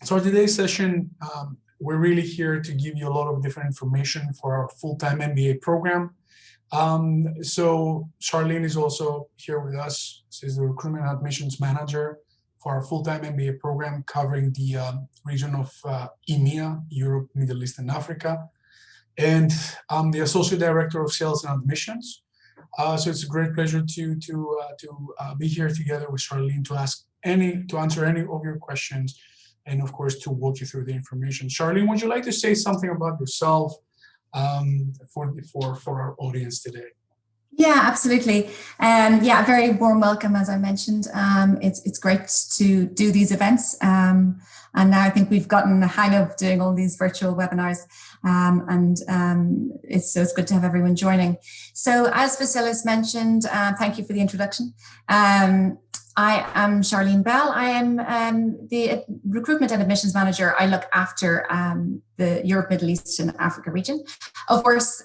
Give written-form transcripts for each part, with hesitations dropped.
So today's session, we're really here to give you a lot of different information for our full-time MBA program. So Charlene is also here with us. She's the recruitment and admissions manager for our full-time MBA program covering the region of EMEA, Europe, Middle East, and Africa. And I'm the associate director of sales and admissions. So it's a great pleasure to be here together with Charlene to answer any of your questions, and of course to walk you through the information. Charlene, would you like to say something about yourself for our audience today? Yeah, absolutely. Yeah, a very warm welcome, as I mentioned. It's great to do these events. And now I think we've gotten the hang of doing all these virtual webinars. It's good to have everyone joining. So as Vasilis mentioned, thank you for the introduction. I am Charlene Bell. I am the recruitment and admissions manager. I look after the Europe, Middle East, and Africa region. Of course,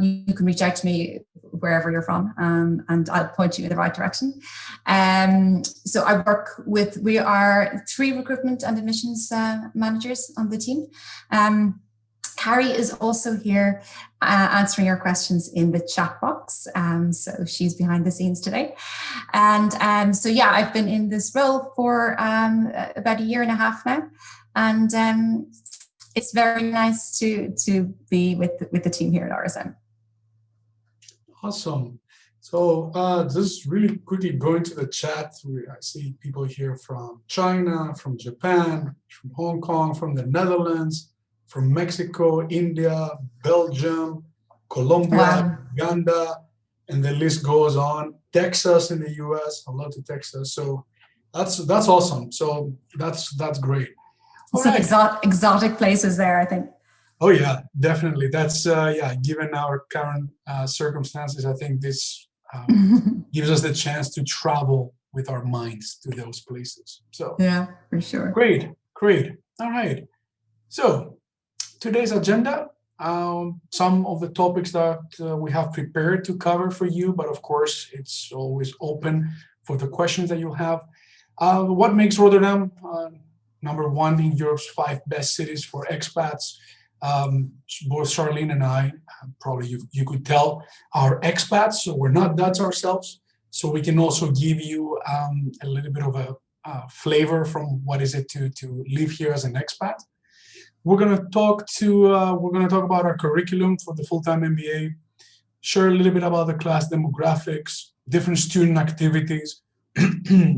you can reach out to me wherever you're from, and I'll point you in the right direction. So I work with, we are 3 recruitment and admissions managers on the team. Carrie is also here answering your questions in the chat box. So she's behind the scenes today. And so, yeah, I've been in this role for about 1.5 years now. And it's very nice to be with the team here at RSM. Awesome. So just really quickly going to the chat. I see people here from China, from Japan, from Hong Kong, from the Netherlands, from Mexico, India, Belgium, Colombia, wow, Uganda, and the list goes on. Texas in the US, I love to Texas. So that's awesome. So that's great. Some right, exotic places there, I think. Oh yeah, definitely. That's yeah. Given our current circumstances, I think this gives us the chance to travel with our minds to those places. So yeah, for sure. Great. All right. So today's agenda, some of the topics that we have prepared to cover for you, but of course, it's always open for the questions that you have. What makes Rotterdam #1 in Europe's 5 best cities for expats? Both Charlene and I, probably you could tell, are expats, so we're not Dutch ourselves. So we can also give you a little bit of a flavor from what is it to live here as an expat. We're going to talk about our curriculum for the full-time MBA, share a little bit about the class demographics, different student activities,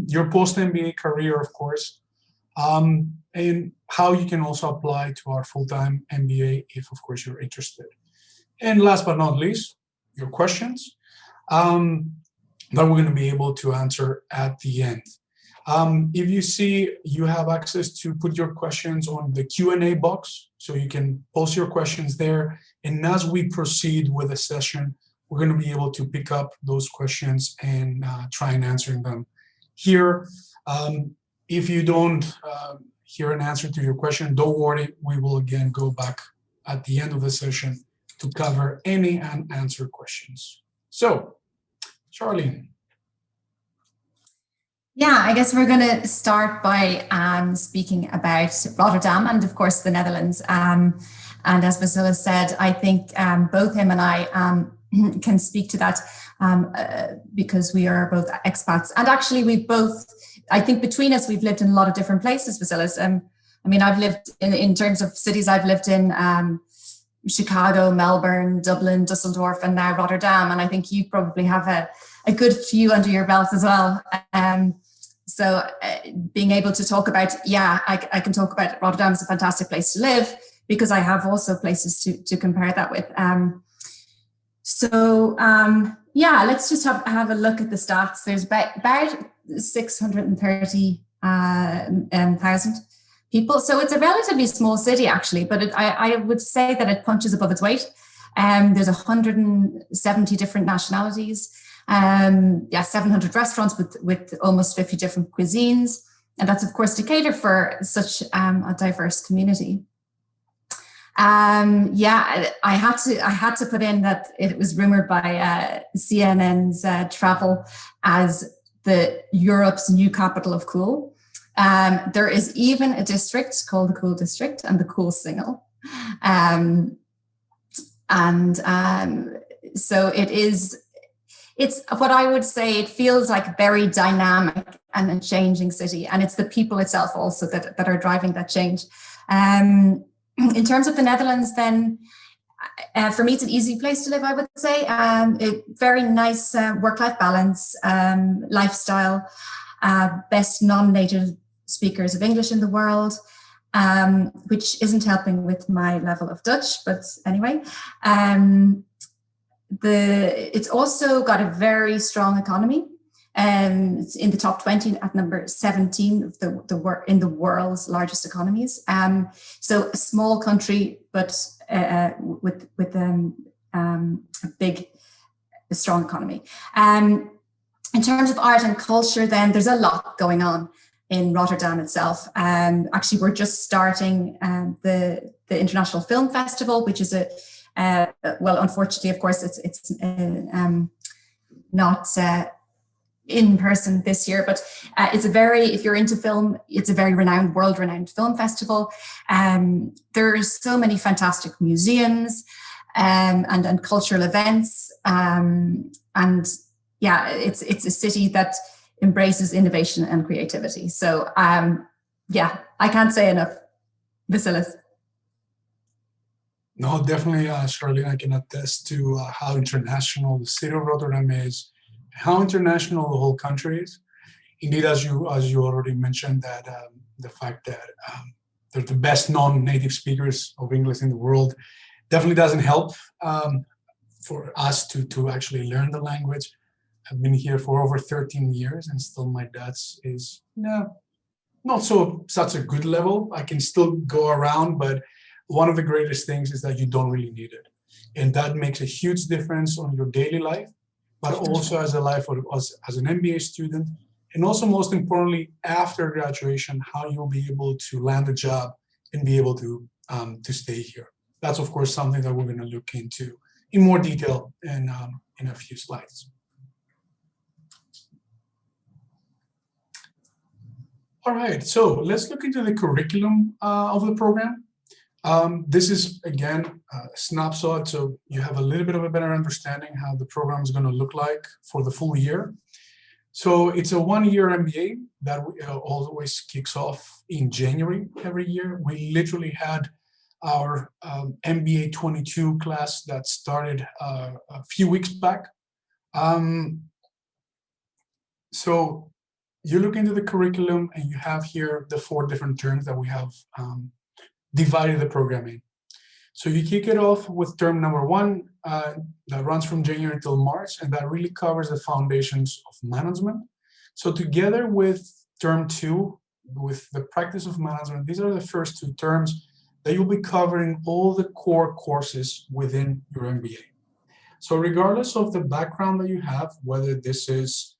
your post-MBA career, of course, and how you can also apply to our full-time MBA if, of course, you're interested. And last but not least, your questions that we're going to be able to answer at the end. If you see, you have access to put your questions on the Q&A box, so you can post your questions there. And as we proceed with the session, we're going to be able to pick up those questions and try and answering them here. If you don't hear an answer to your question, don't worry. We will again go back at the end of the session to cover any unanswered questions. So, Charlene. Yeah, I guess we're going to start by speaking about Rotterdam and, of course, the Netherlands. And as Vasilis said, I think both him and I can speak to that because we are both expats. And actually, we both, I think between us, we've lived in a lot of different places, Vasilis. I mean, I've lived in terms of cities, I've lived in Chicago, Melbourne, Dublin, Dusseldorf, and now Rotterdam. And I think you probably have a good few under your belt as well. So being able to talk about, yeah, I can talk about Rotterdam is a fantastic place to live because I have also places to compare that with. Yeah, let's just have a look at the stats. There's about 630,000 people. So it's a relatively small city, actually, but I would say that it punches above its weight. There's 170 different nationalities. 700 restaurants with almost 50 different cuisines. And that's, of course, to cater for such a diverse community. I had to put in that it was rumored by CNN's Travel as the Europe's new capital of cool. There is even a district called the Cool District and the Cool Single. So it's what I would say, it feels like a very dynamic and a changing city. And it's the people itself also that are driving that change. In terms of the Netherlands, then, for me, it's an easy place to live, I would say. Very nice work-life balance, lifestyle, best non-native speakers of English in the world, which isn't helping with my level of Dutch, but anyway. It's also got a very strong economy. It's in the top 20 at number 17 of in the world's largest economies. So a small country, but with a strong economy. In terms of art and culture, then there's a lot going on in Rotterdam itself. Actually, we're just starting the International Film Festival, which is well, unfortunately, of course, it's not in person this year, but if you're into film, it's a very world-renowned film festival. There's so many fantastic museums and cultural events. And yeah, it's a city that embraces innovation and creativity. So yeah, I can't say enough. Vasilis. No, definitely, Charlene, I can attest to how international the city of Rotterdam is, how international the whole country is. Indeed, as you already mentioned, that the fact that they're the best non-native speakers of English in the world definitely doesn't help for us to actually learn the language. I've been here for over 13 years and still my Dutch is not such a good level. I can still go around, but one of the greatest things is that you don't really need it. And that makes a huge difference on your daily life, but also as as an MBA student, and also most importantly, after graduation, how you'll be able to land a job and be able to stay here. That's, of course, something that we're going to look into in more detail in a few slides. All right, so let's look into the curriculum of the program. This is, again, a snapshot, so you have a little bit of a better understanding how the program is going to look like for the full year. So it's a one-year MBA that always kicks off in January every year. We literally had our MBA 22 class that started a few weeks back. So you look into the curriculum and you have here the 4 different terms that we have divided the program in. So you kick it off with term number 1 that runs from January till March, and that really covers the foundations of management. So together with term 2, with the practice of management, these are the first 2 terms that you'll be covering all the core courses within your MBA. So regardless of the background that you have, whether this is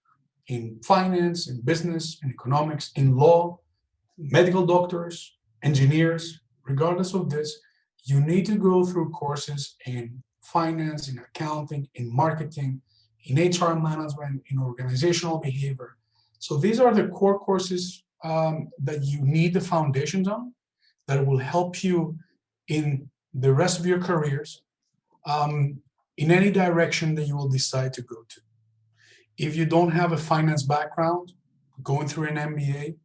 in finance, in business, in economics, in law, medical doctors, engineers, regardless of this, you need to go through courses in finance, in accounting, in marketing, in HR management, in organizational behavior. So these are the core courses that you need the foundations on, that will help you in the rest of your careers, in any direction that you will decide to go to. If you don't have a finance background, going through an MBA,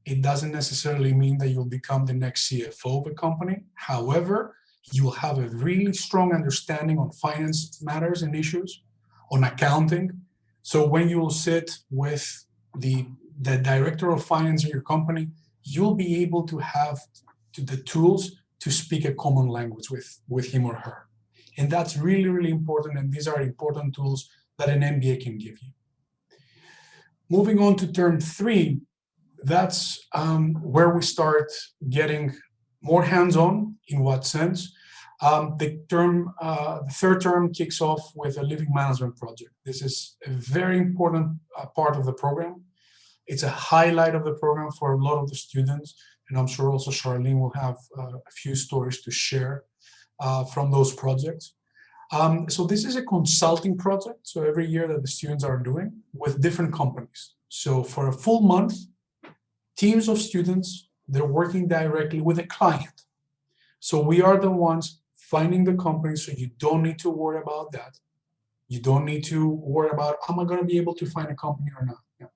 it doesn't necessarily mean that you'll become the next CFO of a company. However, you'll have a really strong understanding on finance matters and issues, on accounting. So when you will sit with the director of finance in your company, you'll be able to have the tools to speak a common language with him or her. And that's really, really important. And these are important tools that an MBA can give you. Moving on to term 3, that's where we start getting more hands-on. In what sense? The 3rd term kicks off with a living management project. This is a very important part of the program. It's a highlight of the program for a lot of the students, and I'm sure also Charlene will have a few stories to share from those projects. So this is a consulting project, so every year that the students are doing with different companies. So for a full month, teams of students, they're working directly with a client. So we are the ones finding the company, so you don't need to worry about that. You don't need to worry about, am I going to be able to find a company or not? Yeah.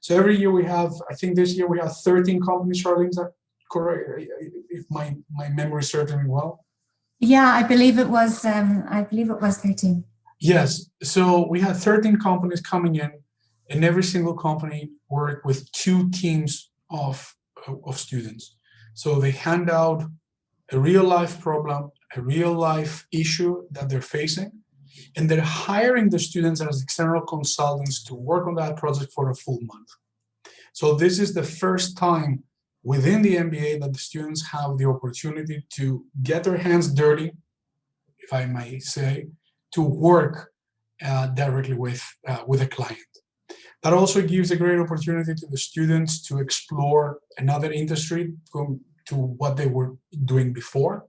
So every year we have, I think this year we have 13 companies, Charlene, is that correct? If my memory serves me well. Yeah, I believe it was 13. Yes, so we had 13 companies coming in, and every single company worked with 2 teams of students. So they hand out a real life problem, a real life issue that they're facing, and they're hiring the students as external consultants to work on that project for a full month. So this is the first time within the MBA that the students have the opportunity to get their hands dirty, if I may say, to work directly with a client. That also gives a great opportunity to the students to explore another industry to what they were doing before.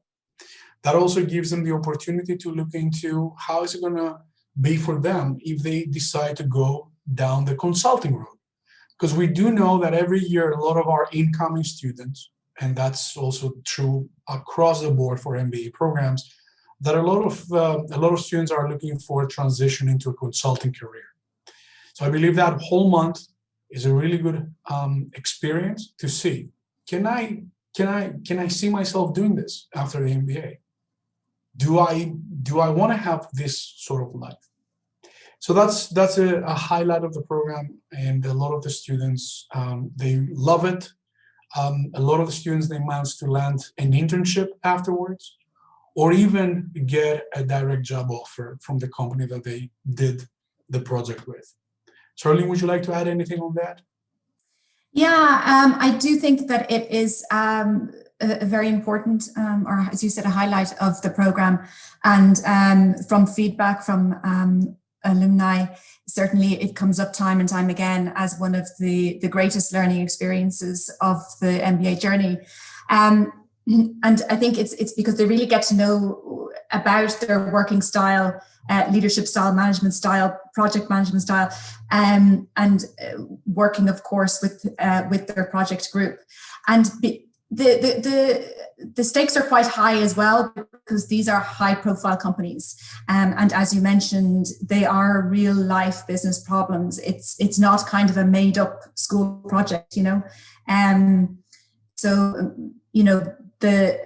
That also gives them the opportunity to look into how is it going to be for them if they decide to go down the consulting route. Because we do know that every year a lot of our incoming students, and that's also true across the board for MBA programs, that a lot of students are looking for a transition into a consulting career. So I believe that whole month is a really good experience to see, can I see myself doing this after the MBA? Do I want to have this sort of life? So that's a highlight of the program, and a lot of the students they love it. A lot of the students, they manage to land an internship afterwards, or even get a direct job offer from the company that they did the project with. Charlene, would you like to add anything on that? Yeah, I do think that it is a very important, or as you said, a highlight of the program. And from feedback from alumni, certainly it comes up time and time again as one of the greatest learning experiences of the MBA journey. And I think it's because they really get to know about their working style, leadership style, management style, project management style, and working, of course, with their project group. And the stakes are quite high as well, because these are high profile companies. And as you mentioned, they are real life business problems. It's not kind of a made up school project, you know. So, you know, the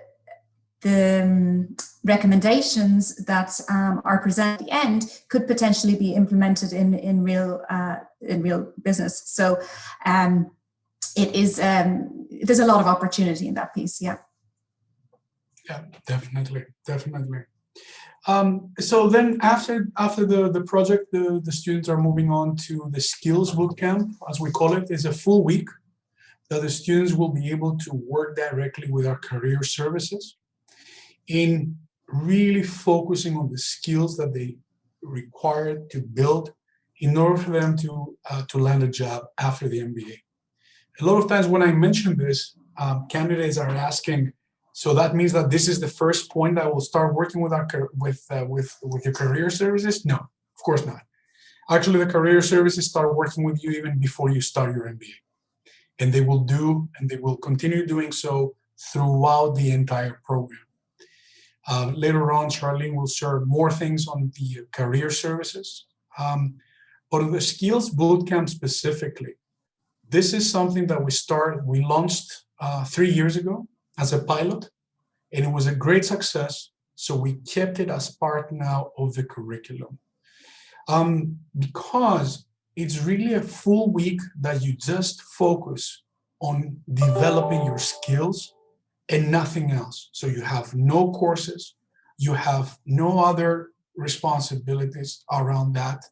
recommendations that are presented at the end could potentially be implemented in real business. So it is there's a lot of opportunity in that piece. Yeah. Yeah, definitely. So then after the project, the students are moving on to the skills bootcamp, as we call it. It's a full week that the students will be able to work directly with our career services in really focusing on the skills that they require to build in order for them to land a job after the MBA. A lot of times when I mention this, candidates are asking, so that means that this is the first point that will start working with your career services? No, of course not. Actually, the career services start working with you even before you start your MBA. And they will continue doing so throughout the entire program. Later on, Charlene will share more things on the career services. But on the skills bootcamp specifically, this is something that we launched 3 years ago as a pilot, and it was a great success. So we kept it as part now of the curriculum. Because it's really a full week that you just focus on developing your skills and nothing else. So you have no courses, you have no other responsibilities around that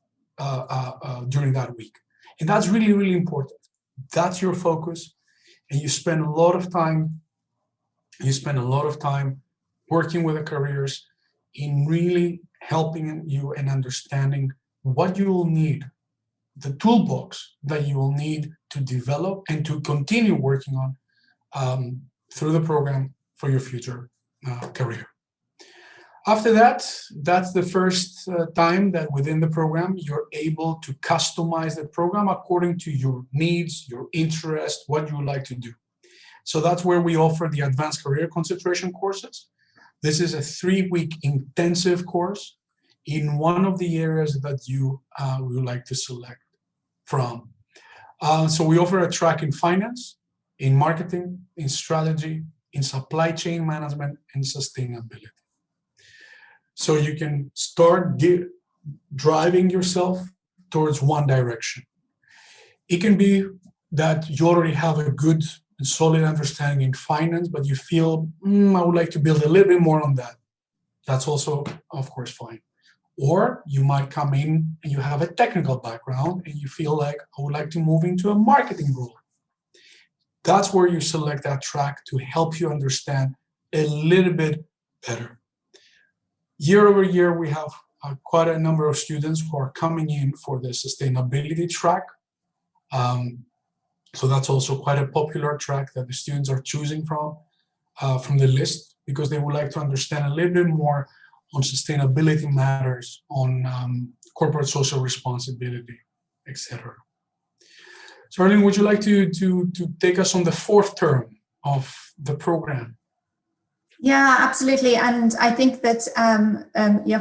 during that week. And that's really, really important. That's your focus. And you spend a lot of time working with the careers in really helping you and understanding what you will need, the toolbox that you will need to develop and to continue working on through the program for your future career. After that, that's the first time that within the program, you're able to customize the program according to your needs, your interest, what you would like to do. So that's where we offer the advanced career concentration courses. This is a 3-week intensive course in one of the areas that you would like to select from. So we offer a track in finance, in marketing, in strategy, in supply chain management, and sustainability. So you can start driving yourself towards one direction. It can be that you already have a good and solid understanding in finance, but you feel, I would like to build a little bit more on that. That's also, of course, fine. Or you might come in and you have a technical background and you feel like, I would like to move into a marketing role. That's where you select that track to help you understand a little bit better. Year over year, we have quite a number of students who are coming in for the sustainability track. So that's also quite a popular track that the students are choosing from the list, because they would like to understand a little bit more on sustainability matters, on corporate social responsibility, etc. So Arlene, would you like to take us on the 4th term of the program? Yeah, absolutely. And I think that,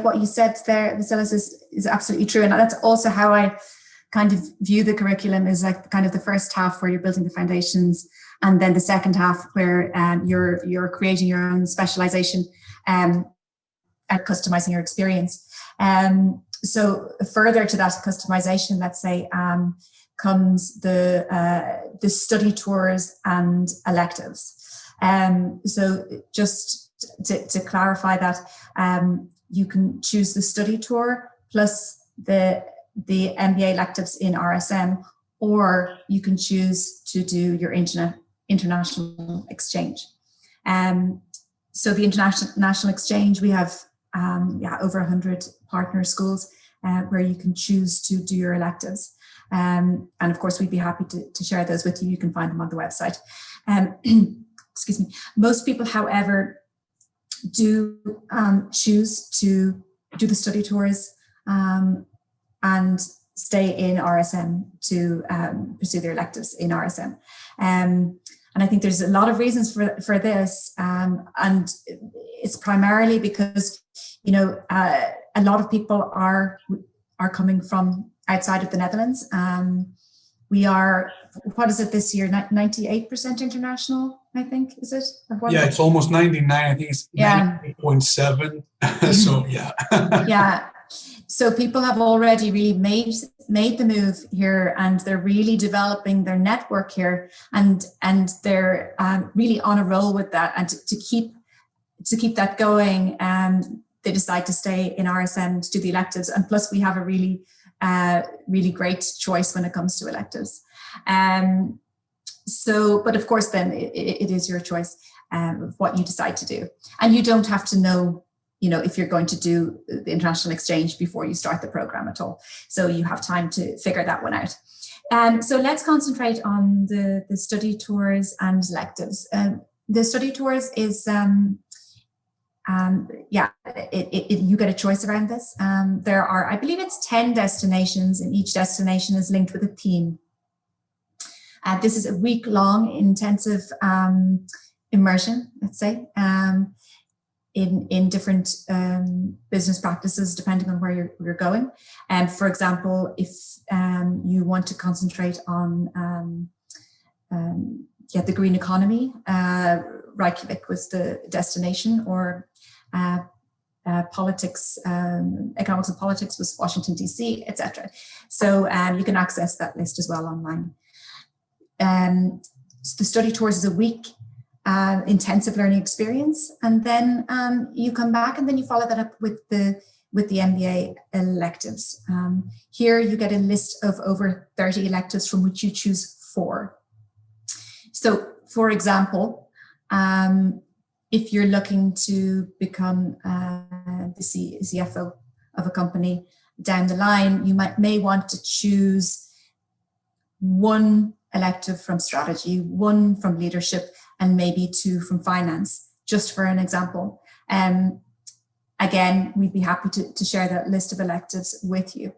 what you said there, Vasilis, is absolutely true. And that's also how I kind of view the curriculum, is like kind of the first half where you're building the foundations, and then the second half where you're creating your own specialization and customizing your experience. So further to that customization, let's say, comes the study tours and electives. So just to clarify that, you can choose the study tour plus the MBA electives in RSM, or you can choose to do your international exchange. So the international exchange, we have over 100 partner schools where you can choose to do your electives. And of course, we'd be happy to share those with you. You can find them on the website. Excuse me. Most people, however, do choose to do the study tours and stay in RSM to pursue their electives in RSM. And I think there's a lot of reasons for this. And it's primarily because, a lot of people are coming from outside of the Netherlands. We are, what is it this year? 98% international, I think, is it? Yeah, it's almost 99. I think it's 98.7. So, yeah. Yeah. So people have already really made the move here, and they're really developing their network here, and they're really on a roll with that. And to keep that going, they decide to stay in RSM to do the electives. And plus, we have a really great choice when it comes to electives. But of course, then it is your choice of what you decide to do, and you don't have to know, if you're going to do the international exchange before you start the program at all. So you have time to figure that one out. So let's concentrate on the study tours and electives. The study tours is, you get a choice around this. There are, I believe it's 10 destinations, and each destination is linked with a theme. This is a week-long intensive immersion, let's say, in different business practices, depending on where you're going. And for example, if you want to concentrate on the green economy, Reykjavik was the destination, or politics, economics and politics was Washington, D.C., etc. So you can access that list as well online. So the study tours is a week intensive learning experience, and then you come back and then you follow that up with the MBA electives. Here you get a list of over 30 electives from which you choose 4. So, for example, if you're looking to become the CFO of a company down the line, you may want to choose 1 elective from strategy, 1 from leadership, and maybe 2 from finance, just for an example. And again, we'd be happy to share that list of electives with you.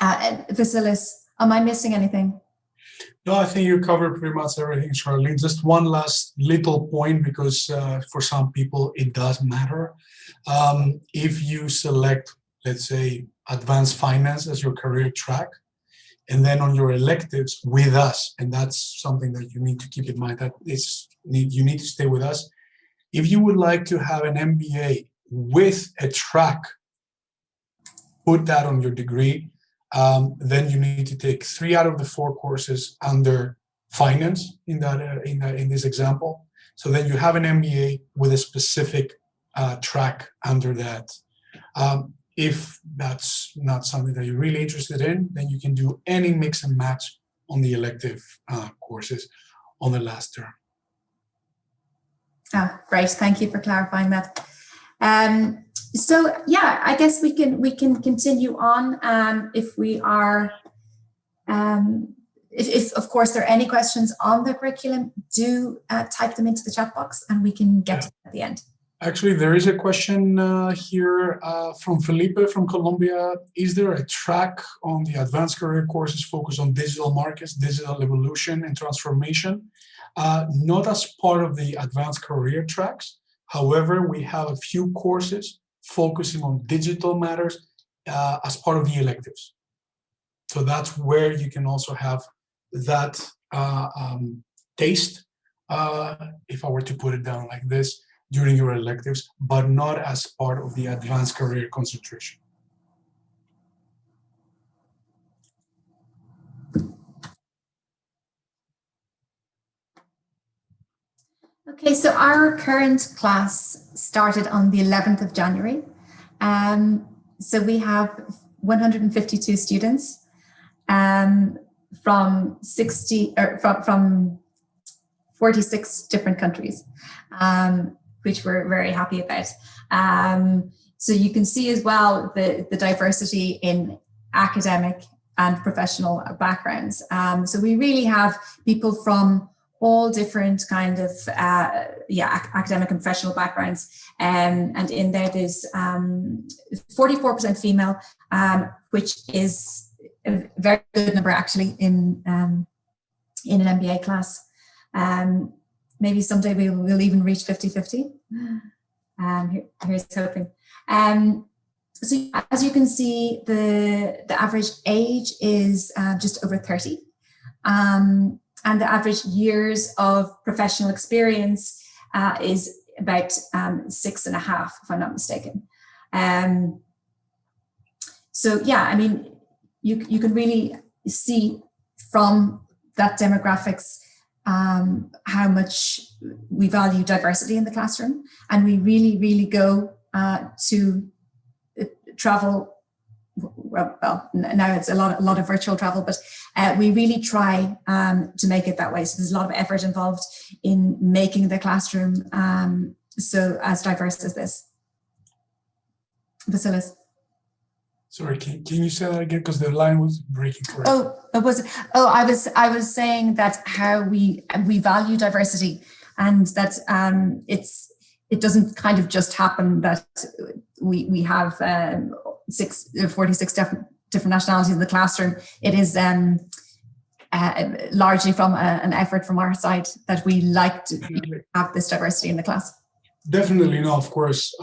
Vasilis, am I missing anything? No, I think you covered pretty much everything, Charlene. Just one last little point, because for some people it does matter. If you select, let's say, advanced finance as your career track, and then on your electives with us, and that's something that you need to keep in mind, that you need to stay with us. If you would like to have an MBA with a track, put that on your degree, then you need to take 3 out of the 4 courses under finance in this example. So then you have an MBA with a specific track under that. If that's not something that you're really interested in, then you can do any mix and match on the elective courses on the last term. Oh, great. Thank you for clarifying that. So yeah, I guess we can continue on. If we are, if of course there are any questions on the curriculum, do type them into the chat box, and we can get to them at the end. Actually, there is a question here from Felipe from Colombia. Is there a track on the advanced career courses focused on digital markets, digital evolution, and transformation? Not as part of the advanced career tracks. However, we have a few courses focusing on digital matters as part of the electives. So that's where you can also have that taste, if I were to put it down like this, during your electives, but not as part of the advanced career concentration. Okay, so our current class started on the 11th of January. So we have 152 students from 46 different countries, which we're very happy about. So you can see as well the diversity in academic and professional backgrounds. So we really have people from all different kind of academic and professional backgrounds, and in there there's 44% female, which is a very good number actually in an MBA class. Maybe someday we'll even reach 50-50. Here's hoping. So as you can see, the average age is just over 30. And the average years of professional experience is about 6.5, if I'm not mistaken. So yeah, I mean, you can really see from that demographics how much we value diversity in the classroom, and we really go to travel. Well, now it's a lot of virtual travel, but we really try to make it that way. So there's a lot of effort involved in making the classroom so as diverse as this. Vasilis. Sorry, can you say that again, because the line was breaking for us. I was saying that how we value diversity, and that it doesn't kind of just happen that we have 46 different nationalities in the classroom. It is largely from an effort from our side that we like to have this diversity in the class. Definitely, no, of course.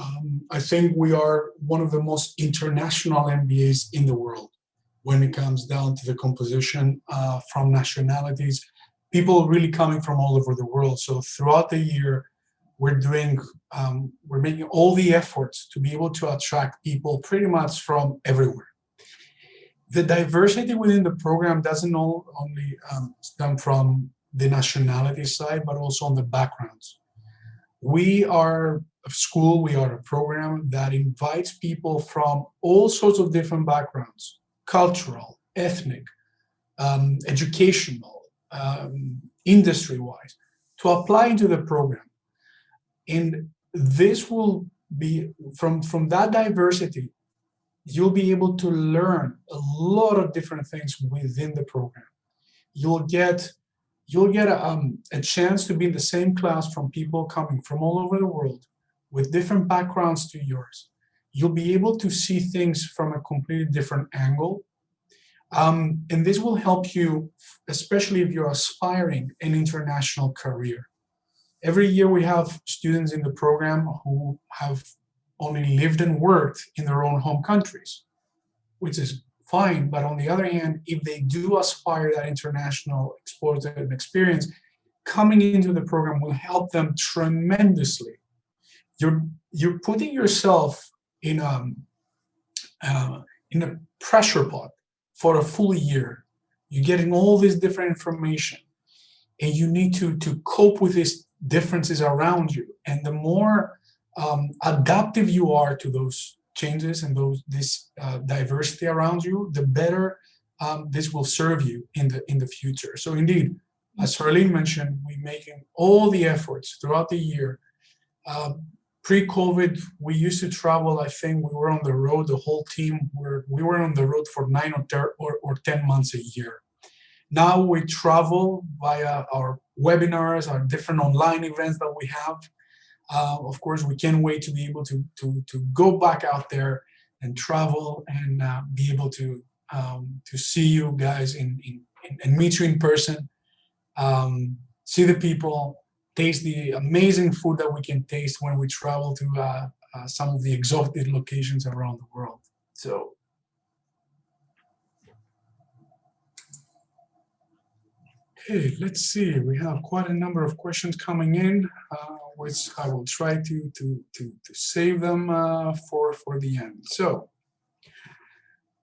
I think we are one of the most international MBAs in the world when it comes down to the composition from nationalities, people really coming from all over the world. So throughout the year, we're making all the efforts to be able to attract people pretty much from everywhere. The diversity within the program doesn't only stem from the nationality side, but also on the backgrounds. We are a school, we are a program that invites people from all sorts of different backgrounds, cultural, ethnic, educational, industry-wise, to apply into the program. And this will be, from that diversity, you'll be able to learn a lot of different things within the program. You'll get a chance to be in the same class from people coming from all over the world with different backgrounds to yours, you'll be able to see things from a completely different angle. And this will help you, especially if you're aspiring an international career. Every year we have students in the program who have only lived and worked in their own home countries, which is fine. But on the other hand, if they do aspire that international exposure and experience, coming into the program will help them tremendously. You're putting yourself in a pressure pot for a full year. You're getting all this different information, and you need to cope with these differences around you. And the more adaptive you are to those changes and this diversity around you, the better this will serve you in the future. So indeed, as Charlene mentioned, we're making all the efforts throughout the year. Pre-COVID, we used to travel. I think we were on the road, the whole team, we were on the road for 9 or 10 months a year. Now we travel via our webinars, our different online events that we have. Of course, we can't wait to be able to go back out there and travel and be able to see you guys and meet you in person, see the people, taste the amazing food that we can taste when we travel to some of the exotic locations around the world. So, okay, let's see. We have quite a number of questions coming in, which I will try to save them for the end. So,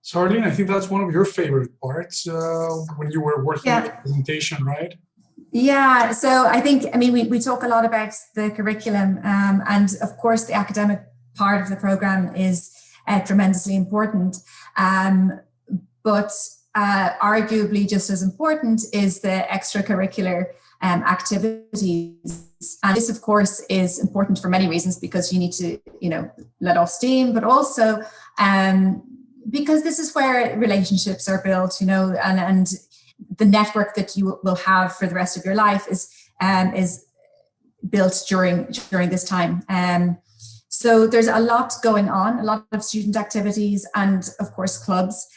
Sardine, I think that's one of your favorite parts when you were working on the presentation, right? Yeah, so I think, we talk a lot about the curriculum, and of course the academic part of the program is tremendously important, but arguably just as important is the extracurricular activities. And this, of course, is important for many reasons, because you need to, let off steam, but also because this is where relationships are built, and the network that you will have for the rest of your life is built during this time. So there's a lot going on, a lot of student activities, and of course clubs.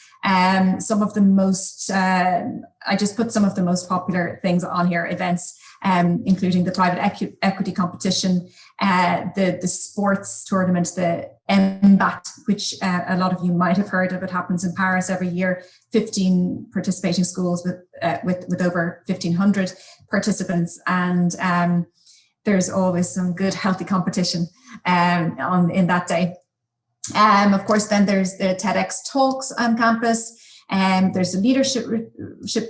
Some of the most, I just put some of the most popular things on here, events, including the private equity competition, the sports tournament, the MBAT, which a lot of you might have heard of. It happens in Paris every year. 15 participating schools with over 1,500 participants, and there's always some good, healthy competition in that day. Of course, then there's the TEDx talks on campus, there's a leadership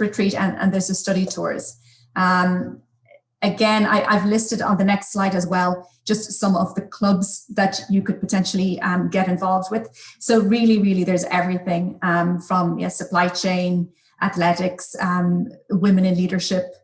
retreat, and there's the study tours. Again, I've listed on the next slide as well just some of the clubs that you could potentially get involved with. So really, there's everything from supply chain, athletics, women in leadership,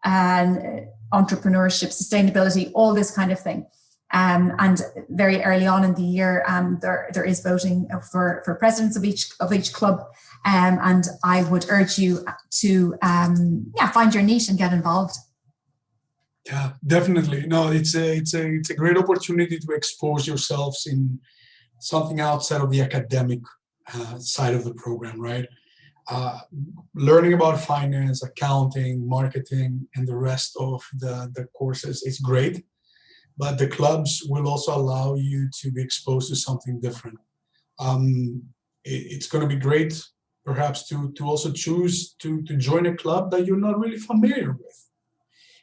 and entrepreneurship, sustainability, all this kind of thing. And very early on in the year, there is voting for presidents of each club, and I would urge you to find your niche and get involved. Yeah, definitely. No, it's a great opportunity to expose yourselves in something outside of the academic side of the program, right? Learning about finance, accounting, marketing, and the rest of the courses is great. But the clubs will also allow you to be exposed to something different. It's going to be great, perhaps, to also choose to join a club that you're not really familiar with.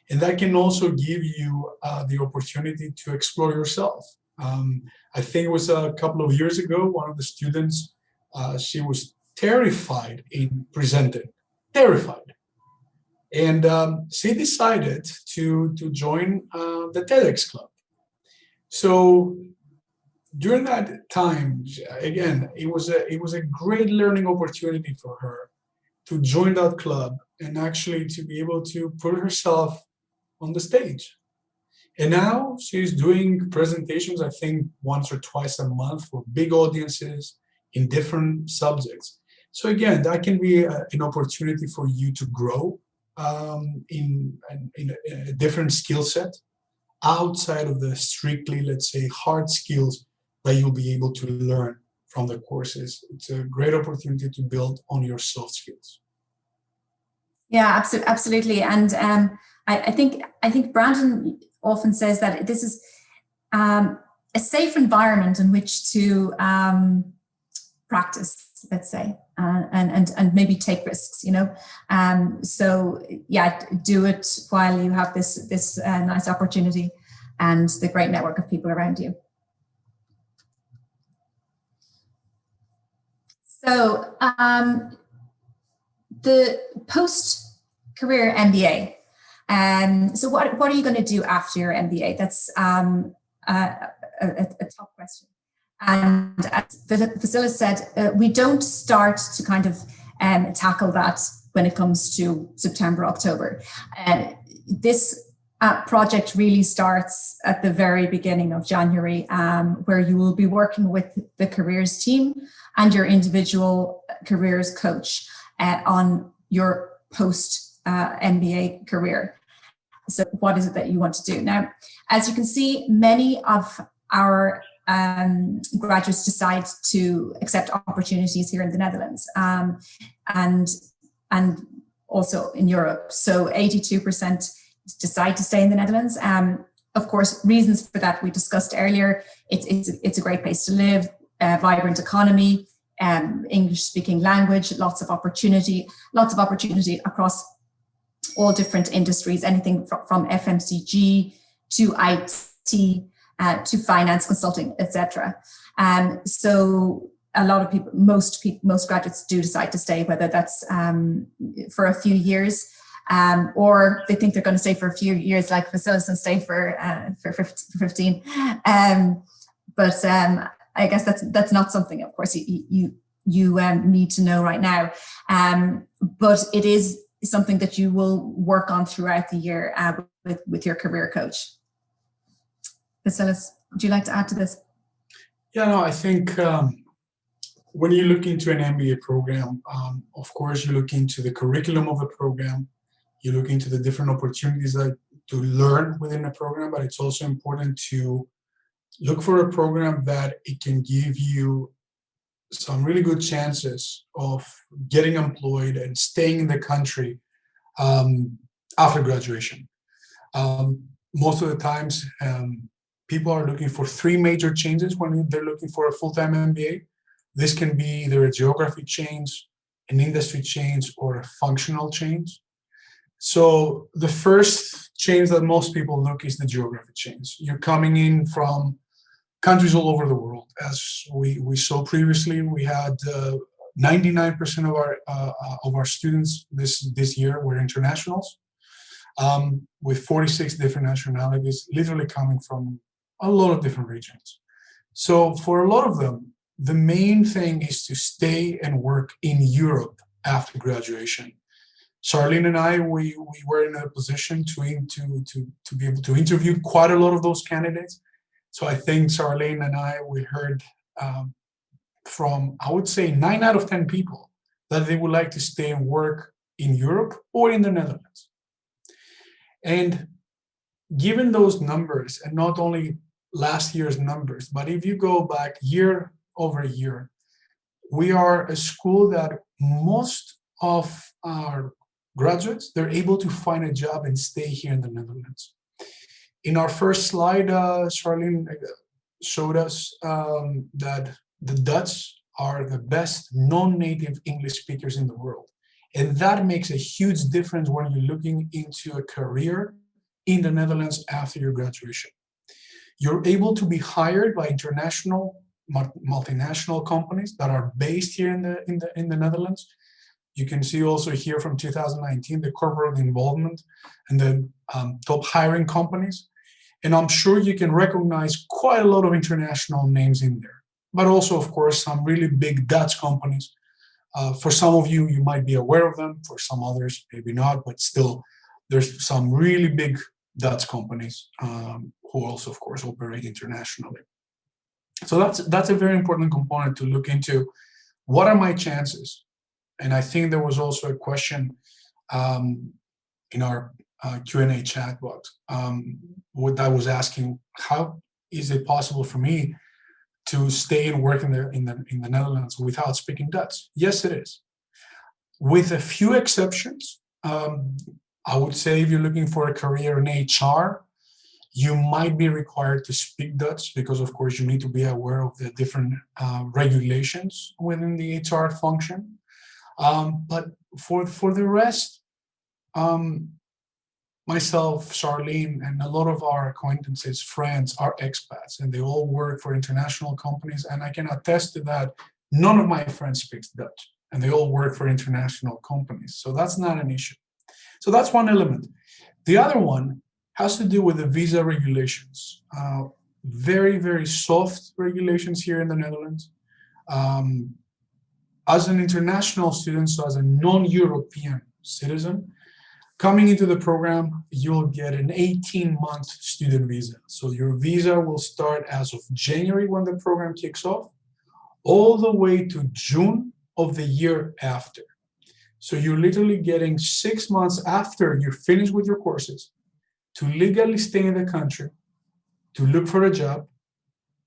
And that can also give you the opportunity to explore yourself. I think it was a couple of years ago, one of the students, she was terrified in presenting, terrified. And she decided to join the TEDx Club. So during that time, again, it was a great learning opportunity for her to join that club and actually to be able to put herself on the stage. And now she's doing presentations, I think, once or twice a month for big audiences in different subjects. So again, that can be an opportunity for you to grow in a different skill set. outside of the strictly, let's say, hard skills that you'll be able to learn from the courses. It's a great opportunity to build on your soft skills. Yeah, absolutely. And I think Brandon often says that this is a safe environment in which to practice, let's say, and maybe take risks, you know. So yeah, do it while you have this nice opportunity and the great network of people around you. So the post-career MBA. So what are you going to do after your MBA? That's a top question. And as Vasilis said, we don't start to kind of tackle that when it comes to September, October. This project really starts at the very beginning of January, where you will be working with the careers team and your individual careers coach on your post-MBA career. So what is it that you want to do? Now, as you can see, many of our graduates decide to accept opportunities here in the Netherlands and also in Europe. So 82% decide to stay in the Netherlands. Of course, reasons for that we discussed earlier. It's a great place to live, vibrant economy, English-speaking language, lots of opportunity across all different industries, anything from FMCG to IT to finance consulting, etc. So a lot of people, most graduates do decide to stay, whether that's for a few years or they think they're going to stay for a few years, like Vasilis, and stay for 15. But I guess that's not something, of course, you need to know right now. But it is something that you will work on throughout the year with your career coach. Vasilis, would you like to add to this? Yeah, no, I think when you look into an MBA program, of course, you look into the curriculum of the program, you look into the different opportunities to learn within the program, but it's also important to look for a program that it can give you some really good chances of getting employed and staying in the country after graduation. Most of the times, people are looking for three major changes when they're looking for a full-time MBA. This can be either a geography change, an industry change, or a functional change. So the first change that most people look is the geography change. You're coming in from countries all over the world. As we saw previously, we had 99% of our students this year were internationals, with 46 different nationalities, literally coming from a lot of different regions. So for a lot of them, the main thing is to stay and work in Europe after graduation. Charlene and I, we were in a position to be able to interview quite a lot of those candidates. So I think Charlene and I, we heard from, I would say, 9 out of 10 people that they would like to stay and work in Europe or in the Netherlands. And given those numbers, and not only last year's numbers, but if you go back year over year, we are a school that most of our graduates, they're able to find a job and stay here in the Netherlands. In our first slide, Charlene showed us that the Dutch are the best non-native English speakers in the world. And that makes a huge difference when you're looking into a career in the Netherlands after your graduation. You're able to be hired by international, multinational companies that are based here in the Netherlands. You can see also here from 2019, the corporate involvement and the top hiring companies. And I'm sure you can recognize quite a lot of international names in there, but also, of course, some really big Dutch companies. For some of you, you might be aware of them. For some others, maybe not, but still, there's some really big Dutch companies who also, of course, operate internationally. So that's a very important component to look into. What are my chances? And I think there was also a question in our Q&A chat box. What I was asking, how is it possible for me to stay and work in the Netherlands without speaking Dutch? Yes, it is. With a few exceptions, I would say if you're looking for a career in HR, you might be required to speak Dutch because, of course, you need to be aware of the different regulations within the HR function. But for the rest, myself, Charlene, and a lot of our acquaintances, friends are expats, and they all work for international companies. And I can attest to that. None of my friends speaks Dutch, and they all work for international companies. So that's not an issue. So that's one element. The other one has to do with the visa regulations. Very, very soft regulations here in the Netherlands. As an international student, so as a non-European citizen, coming into the program, you'll get an 18-month student visa. So your visa will start as of January when the program kicks off, all the way to June of the year after. So you're literally getting 6 months after you're finished with your courses to legally stay in the country, to look for a job,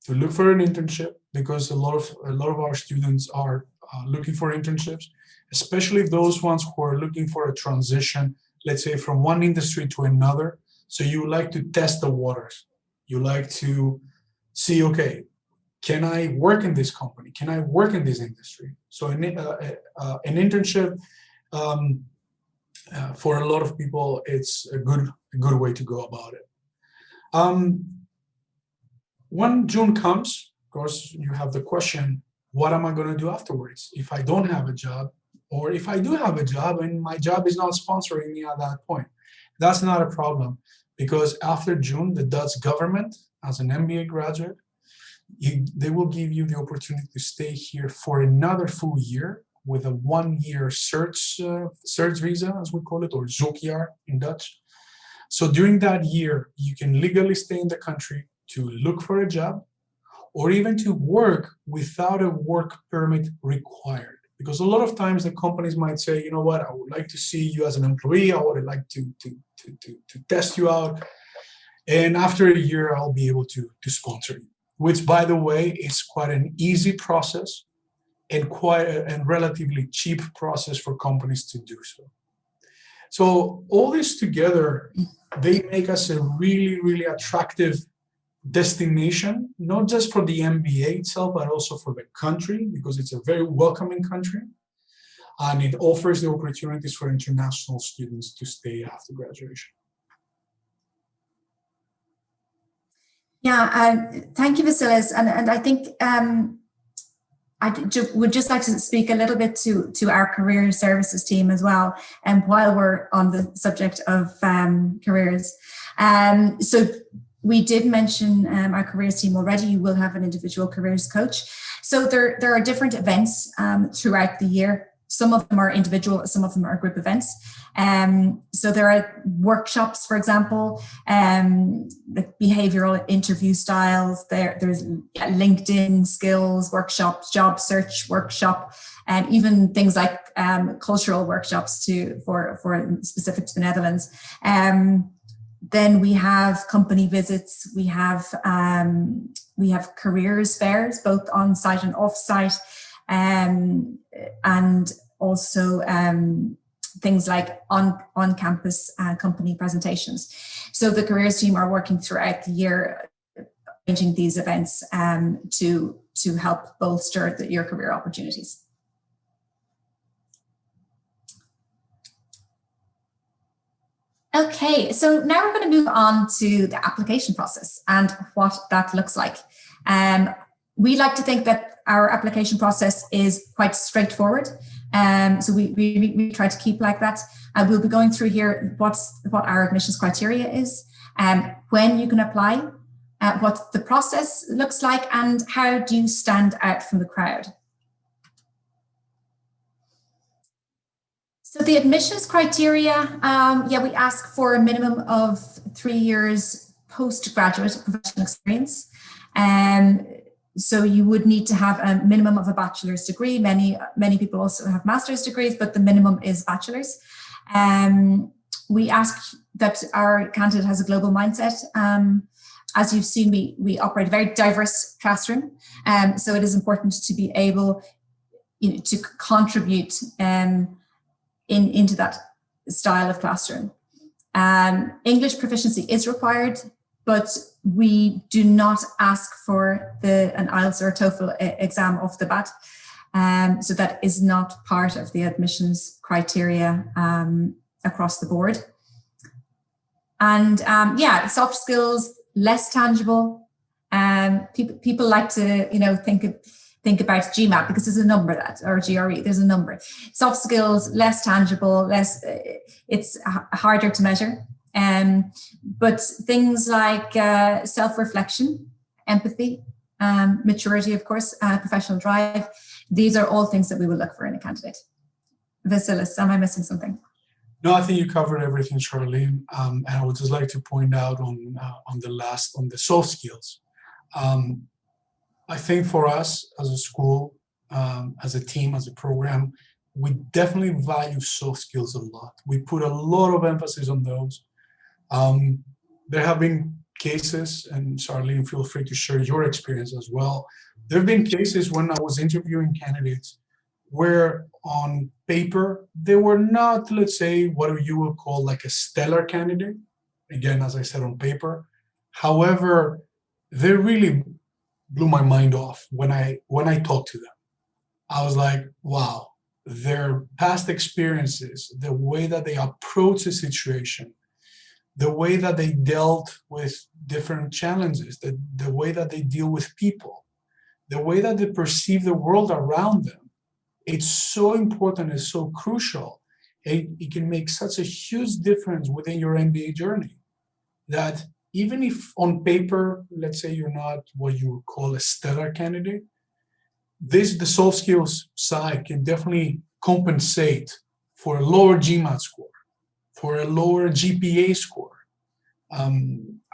to look for an internship, because a lot of our students are looking for internships, especially those ones who are looking for a transition, let's say from one industry to another. So you like to test the waters. You like to see, okay, can I work in this company? Can I work in this industry? So an internship, for a lot of people, it's a good way to go about it. When June comes, of course, you have the question, what am I going to do afterwards if I don't have a job, or if I do have a job and my job is not sponsoring me at that point? That's not a problem, because after June, the Dutch government, as an MBA graduate, they will give you the opportunity to stay here for another full year with a 1-year search visa, as we call it, or zoekjaar in Dutch. So during that year, you can legally stay in the country to look for a job, or even to work without a work permit required. Because a lot of times the companies might say, you know what, I would like to see you as an employee, I would like to test you out, and after a year, I'll be able to sponsor you. Which, by the way, is quite an easy process and quite a relatively cheap process for companies to do so. So all this together, they make us a really, really attractive destination, not just for the MBA itself, but also for the country, because it's a very welcoming country, and it offers the opportunities for international students to stay after graduation. Yeah, thank you, Vasilis. And I think would just like to speak a little bit to our career services team as well, and while we're on the subject of careers. So we did mention our careers team already. You will have an individual careers coach. So there are different events throughout the year. Some of them are individual, some of them are group events. So there are workshops, for example, like behavioral interview styles. There's LinkedIn skills workshops, job search workshop, and even things like cultural workshops for specific to the Netherlands. Then we have company visits. We have careers fairs, both on site and off site. And also things like on-campus company presentations. So the careers team are working throughout the year, arranging these events to help bolster your career opportunities. Okay, so now we're going to move on to the application process and what that looks like. We like to think that our application process is quite straightforward. So we try to keep like that. We'll be going through here what our admissions criteria is, when you can apply, what the process looks like, and how do you stand out from the crowd. So the admissions criteria, we ask for a minimum of 3 years postgraduate professional experience. So you would need to have a minimum of a bachelor's degree. Many people also have master's degrees, but the minimum is bachelor's. we ask that our candidate has a global mindset. As you've seen, we operate a very diverse classroom, so it is important to be able to contribute into that style of classroom. English proficiency is required, but we do not ask for an IELTS or TOEFL exam off the bat. So that is not part of the admissions criteria across the board. And soft skills, less tangible. People like to, think about GMAT because there's a number or GRE, there's a number. Soft skills, less tangible, it's harder to measure. But things like self-reflection, empathy, maturity, of course, professional drive, these are all things that we will look for in a candidate. Vasilis, am I missing something? No, I think you covered everything, Charlene. And I would just like to point out on the soft skills. I think for us as a school, as a team, as a program, we definitely value soft skills a lot. We put a lot of emphasis on those. There have been cases, and Charlene, feel free to share your experience as well. There have been cases when I was interviewing candidates where on paper, they were not, let's say, what you would call like a stellar candidate. Again, as I said, on paper. However, they really blew my mind off when I talked to them. I was like, wow, their past experiences, the way that they approach a situation, the way that they dealt with different challenges, the way that they deal with people, the way that they perceive the world around them, it's so important, it's so crucial. It can make such a huge difference within your MBA journey that even if on paper, let's say you're not what you would call a stellar candidate, the soft skills side can definitely compensate for a lower GMAT score, for a lower GPA score. I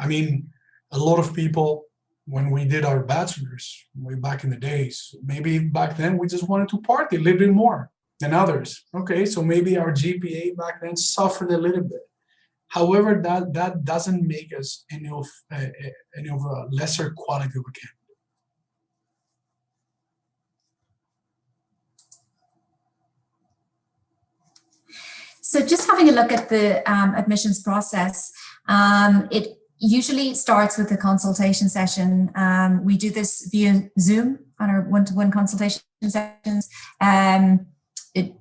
mean, a lot of people, when we did our bachelor's way back in the days, maybe back then we just wanted to party a little bit more than others. Okay, so maybe our GPA back then suffered a little bit. However, that doesn't make us any of a lesser quality of a candidate. So just having a look at the admissions process, it usually starts with a consultation session. We do this via Zoom on our one-to-one consultation sessions. It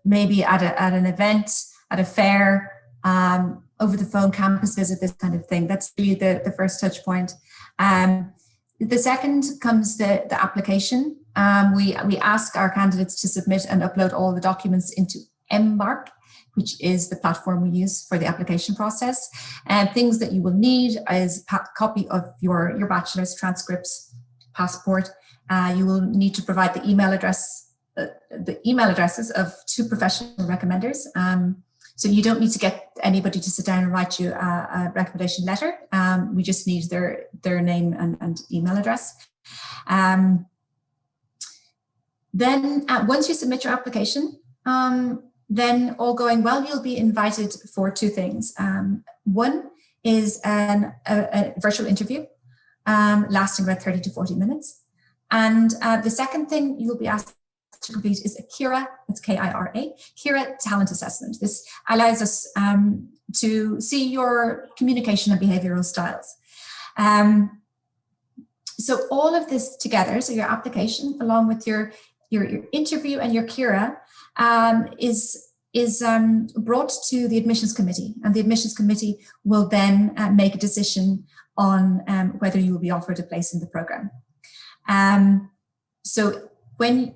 may be at an event, at a fair, over the phone, campus visit, this kind of thing. That's really the first touch point. The second comes the application. We ask our candidates to submit and upload all the documents into Embark, which is the platform we use for the application process. And things that you will need is a copy of your bachelor's transcripts, passport. You will need to provide the email addresses of 2 professional recommenders. So you don't need to get anybody to sit down and write you a recommendation letter. We just need their name and email address. Then once you submit your application, then all going well, you'll be invited for 2 things. One is a virtual interview lasting about 30 to 40 minutes. And the second thing you'll be asked to complete is a KIRA, it's K-I-R-A, KIRA talent assessment. This allows us to see your communication and behavioral styles. So all of this together, so your application along with your interview and your KIRA is brought to the admissions committee, and the admissions committee will then make a decision on whether you will be offered a place in the program. So when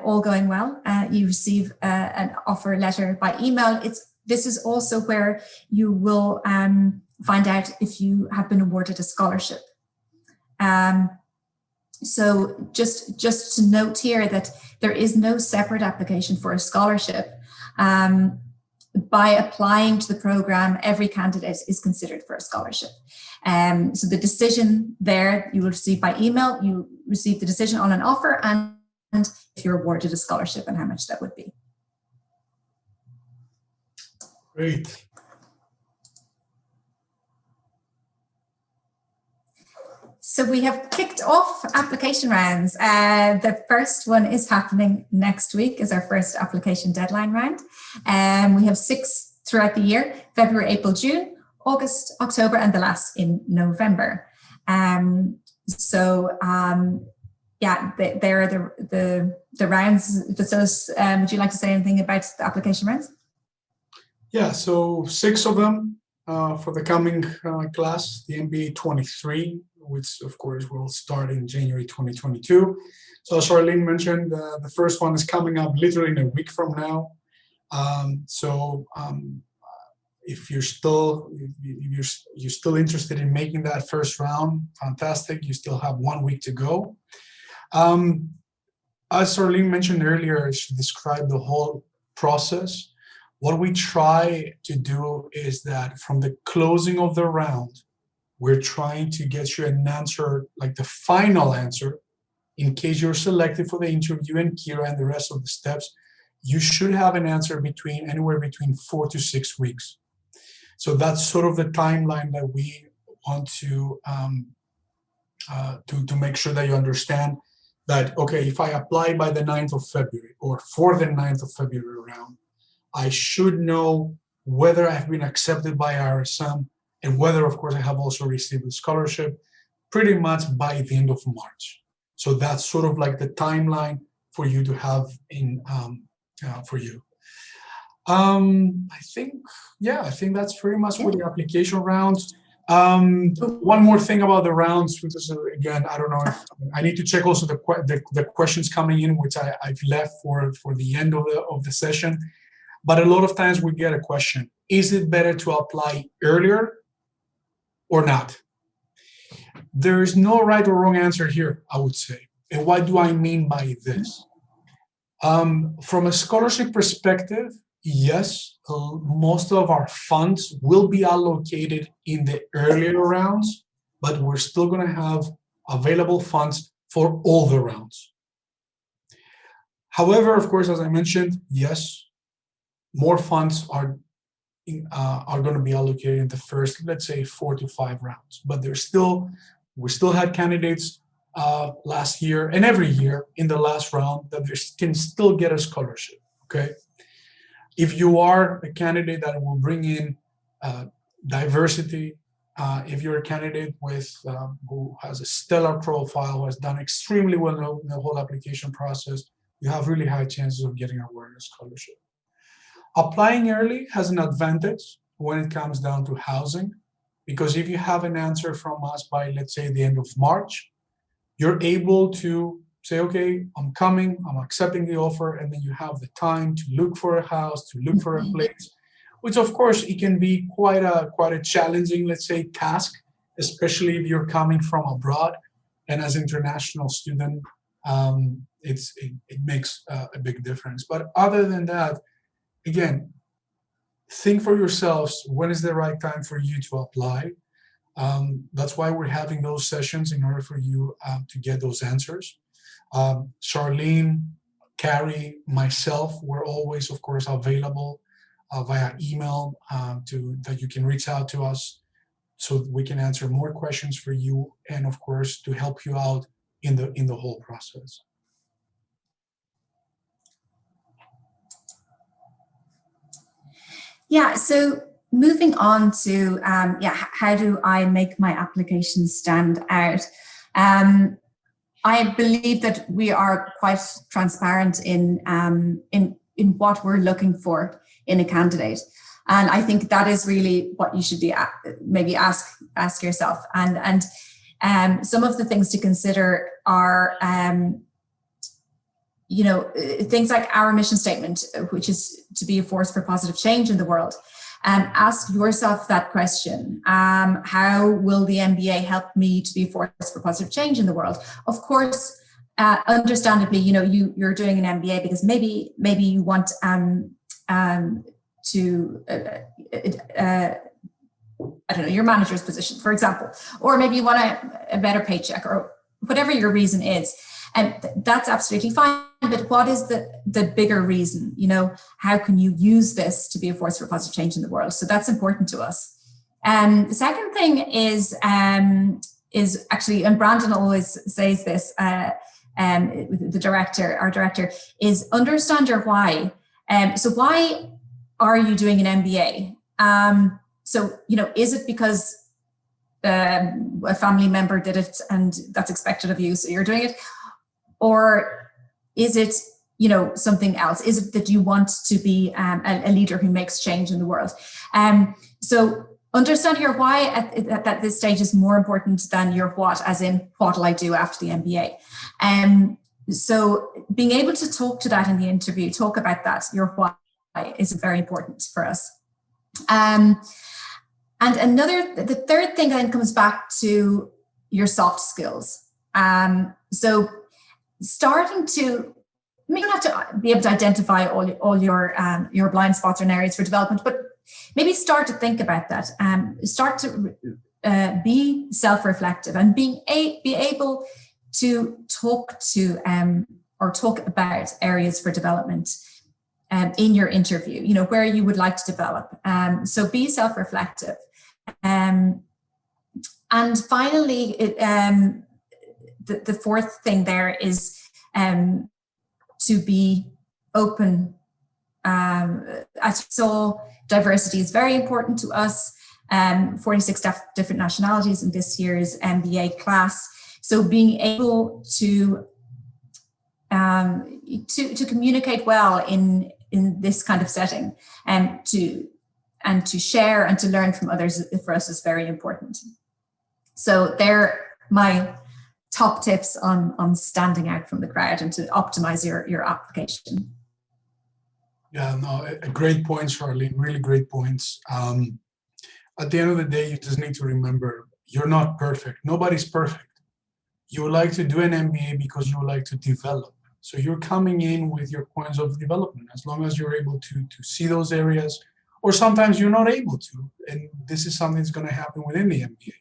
all going well, you receive an offer letter by email. This is also where you will find out if you have been awarded a scholarship. So just to note here that there is no separate application for a scholarship. By applying to the program, every candidate is considered for a scholarship. So the decision there you will receive by email, you receive the decision on an offer and if you're awarded a scholarship and how much that would be. Great. So we have kicked off application rounds. The first one is happening next week, is our first application deadline round. We have 6 throughout the year: February, April, June, August, October, and the last in November. Yeah, there are the rounds. Vasilis, would you like to say anything about the application rounds? Yeah, so 6 of them for the coming class, the MBA 23, which of course will start in January 2022. So as Charlene mentioned, the first one is coming up literally in a week from now. If you're still interested in making that first round, fantastic. You still have 1 week to go. As Charlene mentioned earlier, she described the whole process. What we try to do is that from the closing of the round, we're trying to get you an answer, like the final answer, in case you're selected for the interview and Kira and the rest of the steps. You should have an answer anywhere between 4 to 6 weeks. So that's sort of the timeline that we want to make sure that you understand that, okay, if I apply by the 9th of February or for the 9th of February round, I should know whether I've been accepted by RSM and whether, of course, I have also received the scholarship pretty much by the end of March. So that's sort of like the timeline for you to have for you. I think that's pretty much for the application rounds. One more thing about the rounds, because again, I don't know if I need to check also the questions coming in, which I've left for the end of the session. But a lot of times we get a question: is it better to apply earlier or not? There is no right or wrong answer here, I would say. And what do I mean by this? From a scholarship perspective, yes, most of our funds will be allocated in the earlier rounds, but we're still going to have available funds for all the rounds. However, of course, as I mentioned, yes, more funds are going to be allocated in the first, let's say, 4 to 5 rounds. But we still had candidates last year and every year in the last round that can still get a scholarship. Okay. If you are a candidate that will bring in diversity, if you're a candidate who has a stellar profile, who has done extremely well in the whole application process, you have really high chances of getting a awareness scholarship. Applying early has an advantage when it comes down to housing, because if you have an answer from us by, let's say, the end of March, you're able to say, okay, I'm coming, I'm accepting the offer, and then you have the time to look for a house, to look for a place, which of course it can be quite a challenging, let's say, task, especially if you're coming from abroad. And as an international student, it makes a big difference. But other than that, again, think for yourselves, when is the right time for you to apply? That's why we're having those sessions, in order for you to get those answers. Charlene, Carrie, myself, we're always, of course, available via email that you can reach out to us so that we can answer more questions for you, and of course to help you out in the whole process. Yeah, so moving on to how do I make my application stand out? I believe that we are quite transparent in what we're looking for in a candidate, and I think that is really what you should be maybe ask yourself. And some of the things to consider are things like our mission statement, which is to be a force for positive change in the world. Ask yourself that question. How will the MBA help me to be a force for positive change in the world? Of course, understandably, you're doing an MBA because maybe you want your manager's position, for example, or maybe you want a better paycheck, or whatever your reason is. And that's absolutely fine. But what is the bigger reason? You know, how can you use this to be a force for positive change in the world? So that's important to us. The second thing is actually, and Brandon always says this, the director, our director, is understand your why. So why are you doing an MBA? So, you know, is it because a family member did it and that's expected of you, so you're doing it? Or is it, you know, something else? Is it that you want to be a leader who makes change in the world? So understand your why at this stage is more important than your what, as in what will I do after the MBA? So being able to talk to that in the interview, talk about that, your why, is very important for us. And the third thing then comes back to your soft skills. So starting to, you don't have to be able to identify all your blind spots and areas for development, but maybe start to think about that. Start to be self-reflective and be able to talk to or talk about areas for development in your interview, you know, where you would like to develop. So be self-reflective. And finally, the fourth thing there is to be open. As you saw, diversity is very important to us. 46 different nationalities in this year's MBA class. So being able to communicate well in this kind of setting, and to share and to learn from others for us is very important. So they're my top tips on standing out from the crowd and to optimize your application. Yeah, no, a great point, Charlene, really great points. At the end of the day, you just need to remember, you're not perfect. Nobody's perfect. You would like to do an MBA because you would like to develop. So you're coming in with your points of development, as long as you're able to see those areas, or sometimes you're not able to. And this is something that's going to happen within the MBA.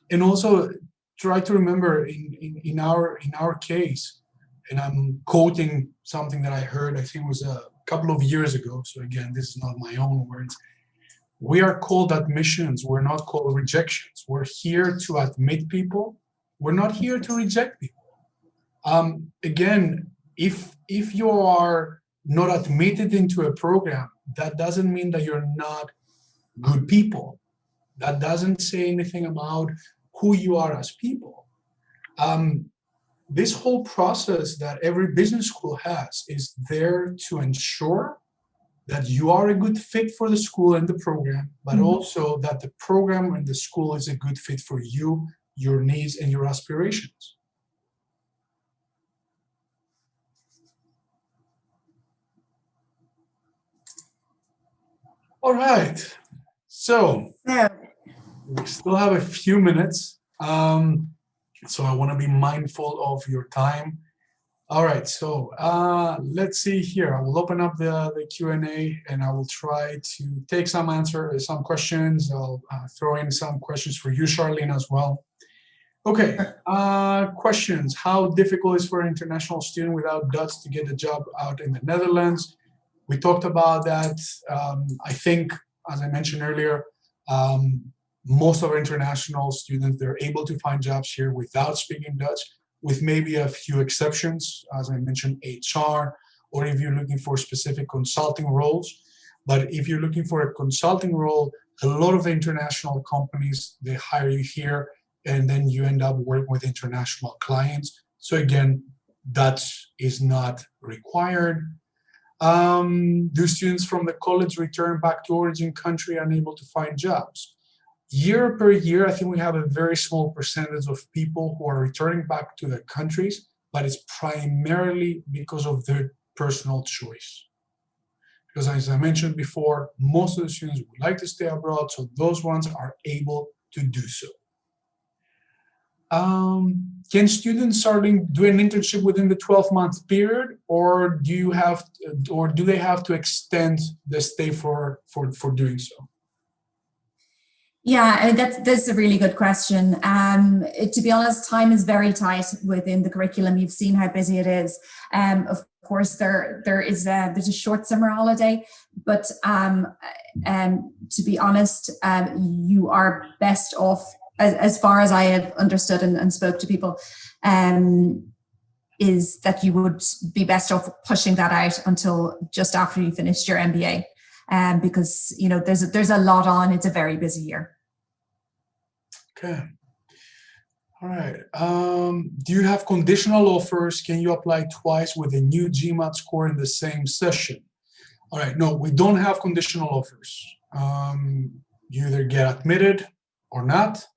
And also try to remember in our case, and I'm quoting something that I heard, I think it was a couple of years ago. So again, this is not my own words. We are called admissions. We're not called rejections. We're here to admit people. We're not here to reject people. Again, if you are not admitted into a program, that doesn't mean that you're not good people. That doesn't say anything about who you are as people. This whole process that every business school has is there to ensure that you are a good fit for the school and the program, but also that the program and the school is a good fit for you, your needs, and your aspirations. All right, so we still have a few minutes, so I want to be mindful of your time. All right, so let's see here. I will open up the Q&A and I will try to take some questions. I'll throw in some questions for you, Charlene, as well. Okay, questions. How difficult is it for an international student without Dutch to get a job out in the Netherlands? We talked about that. I think, as I mentioned earlier, most of our international students, they're able to find jobs here without speaking Dutch, with maybe a few exceptions, as I mentioned, HR, or if you're looking for specific consulting roles. But if you're looking for a consulting role, a lot of the international companies, they hire you here, and then you end up working with international clients. So again, Dutch is not required. Do students from the college return back to origin country unable to find jobs? Year per year, I think we have a very small percentage of people who are returning back to their countries, but it's primarily because of their personal choice. Because as I mentioned before, most of the students would like to stay abroad, so those ones are able to do so. Can students do an internship within the 12-month period, or do they have to extend the stay for doing so? Yeah, I mean, that's a really good question. To be honest, time is very tight within the curriculum. You've seen how busy it is. Of course, there's a short summer holiday, but to be honest, you are best off, as far as I have understood and spoke to people, is that you would be best off pushing that out until just after you finished your MBA, because there's a lot on. It's a very busy year. Okay. All right. Do you have conditional offers? Can you apply twice with a new GMAT score in the same session? All right. No, we don't have conditional offers. You either get admitted or not,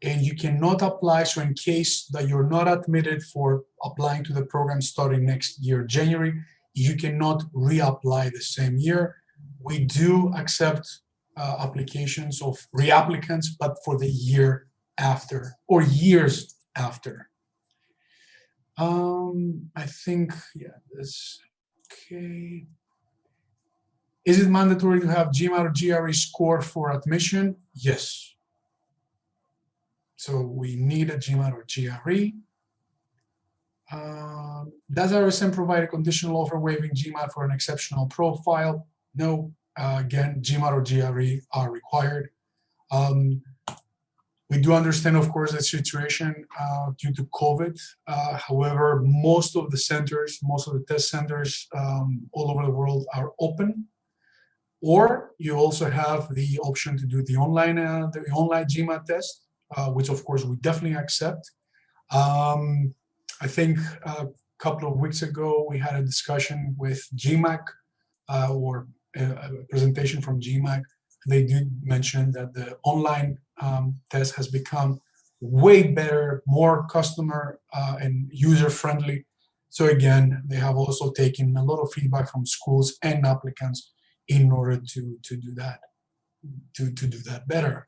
and you cannot apply. So in case that you're not admitted for applying to the program starting next year, January, you cannot reapply the same year. We do accept applications of reapplicants, but for the year after or years after. I think, yeah, that's okay. Is it mandatory to have GMAT or GRE score for admission? Yes. So we need a GMAT or GRE. Does RSM provide a conditional offer waiving GMAT for an exceptional profile? No. Again, GMAT or GRE are required. We do understand, of course, the situation due to COVID. However, most of the centers, most of the test centers all over the world are open. Or you also have the option to do the online GMAT test, which of course we definitely accept. I think a couple of weeks ago we had a discussion with GMAC or a presentation from GMAC. They did mention that the online test has become way better, more customer and user friendly. So again, they have also taken a lot of feedback from schools and applicants in order to do that, to do that better.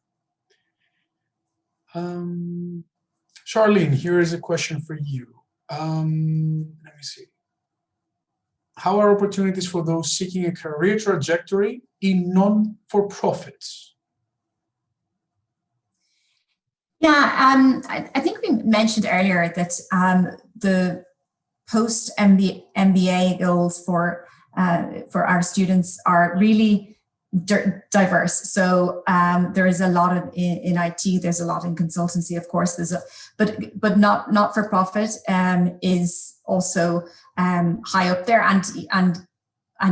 Charlene, here is a question for you. Let me see. How are opportunities for those seeking a career trajectory in non-for-profits? Yeah, I think we mentioned earlier that the post-MBA goals for our students are really diverse. So there is a lot in IT. There's a lot in consultancy, of course. But not for profit is also high up there and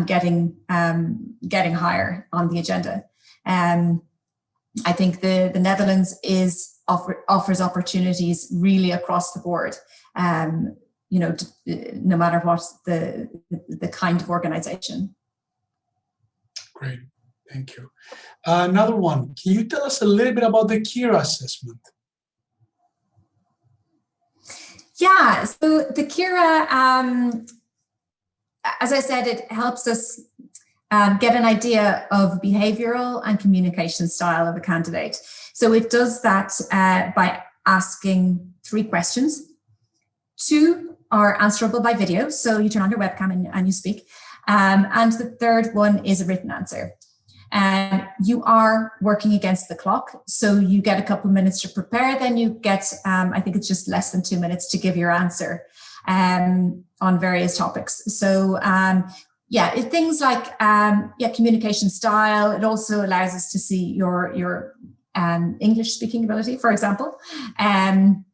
getting higher on the agenda. I think the Netherlands offers opportunities really across the board. No matter what the kind of organization. Great, thank you. Another one, can you tell us a little bit about the Kira assessment? Yeah, so the Kira, as I said, it helps us get an idea of behavioral and communication style of a candidate. So it does that by asking 3 questions. 2 are answerable by video, so you turn on your webcam and you speak. And the third one is a written answer. You are working against the clock, so you get a couple of minutes to prepare, then you get, I think it's just less than 2 minutes to give your answer on various topics. So things like communication style. It also allows us to see your English speaking ability, for example. Am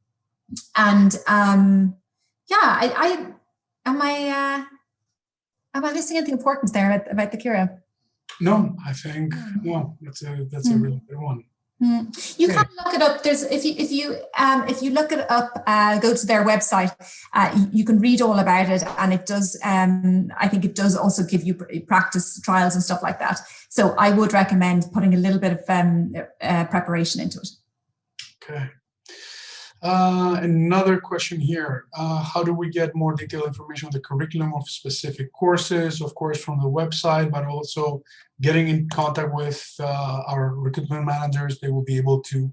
I missing anything important there about the Kira? No, I think no. That's a really good one. You can look it up. There's if you look it up, go to their website. You can read all about it, and it does. I think it does also give you practice trials and stuff like that. So I would recommend putting a little bit of preparation into it. Okay. Another question here. How do we get more detailed information on the curriculum of specific courses? Of course, from the website, but also getting in contact with our recruitment managers. They will be able to